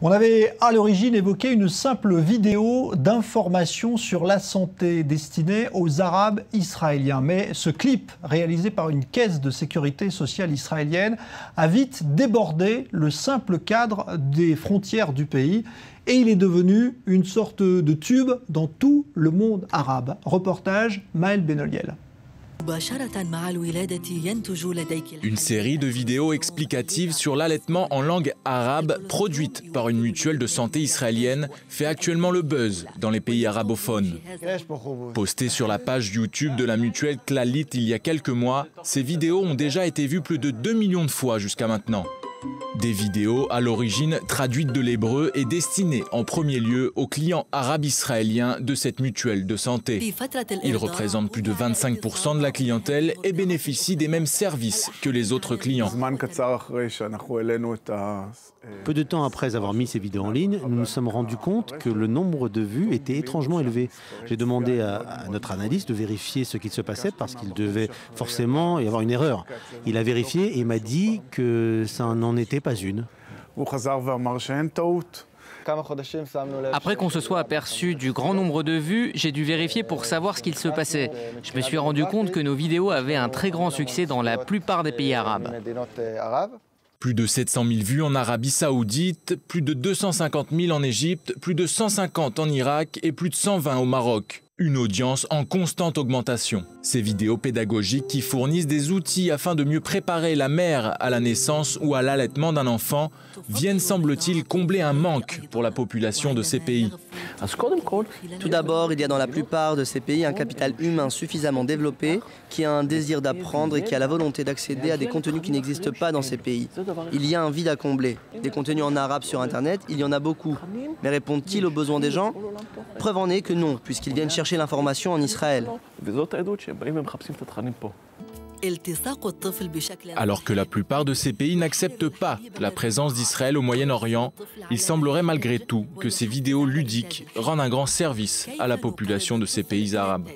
On avait à l'origine évoqué une simple vidéo d'information sur la santé destinée aux Arabes israéliens. Mais ce clip, réalisé par une caisse de sécurité sociale israélienne, a vite débordé le simple cadre des frontières du pays. Et il est devenu une sorte de tube dans tout le monde arabe. Reportage Maël Benoliel. Une série de vidéos explicatives sur l'allaitement en langue arabe produite par une mutuelle de santé israélienne fait actuellement le buzz dans les pays arabophones. Postées sur la page YouTube de la mutuelle Clalit il y a quelques mois, ces vidéos ont déjà été vues plus de 2 millions de fois jusqu'à maintenant. Des vidéos à l'origine traduites de l'hébreu et destinées en premier lieu aux clients arabes israéliens de cette mutuelle de santé. Ils représentent plus de 25% de la clientèle et bénéficient des mêmes services que les autres clients. Peu de temps après avoir mis ces vidéos en ligne, nous nous sommes rendus compte que le nombre de vues était étrangement élevé. J'ai demandé à notre analyste de vérifier ce qu'il se passait parce qu'il devait forcément y avoir une erreur. Il a vérifié et m'a dit que ça n'en était pas une. Après qu'on se soit aperçu du grand nombre de vues, j'ai dû vérifier pour savoir ce qu'il se passait. Je me suis rendu compte que nos vidéos avaient un très grand succès dans la plupart des pays arabes. Plus de 700 000 vues en Arabie Saoudite, plus de 250 000 en Égypte, plus de 150 en Irak et plus de 120 au Maroc. Une audience en constante augmentation. Ces vidéos pédagogiques qui fournissent des outils afin de mieux préparer la mère à la naissance ou à l'allaitement d'un enfant viennent, semble-t-il, combler un manque pour la population de ces pays. Tout d'abord, il y a dans la plupart de ces pays un capital humain suffisamment développé qui a un désir d'apprendre et qui a la volonté d'accéder à des contenus qui n'existent pas dans ces pays. Il y a un vide à combler. Des contenus en arabe sur Internet, il y en a beaucoup. Mais répondent-ils aux besoins des gens? Preuve en est que non, puisqu'ils viennent chercher l'information en Israël. Alors que la plupart de ces pays n'acceptent pas la présence d'Israël au Moyen-Orient, il semblerait malgré tout que ces vidéos ludiques rendent un grand service à la population de ces pays arabes.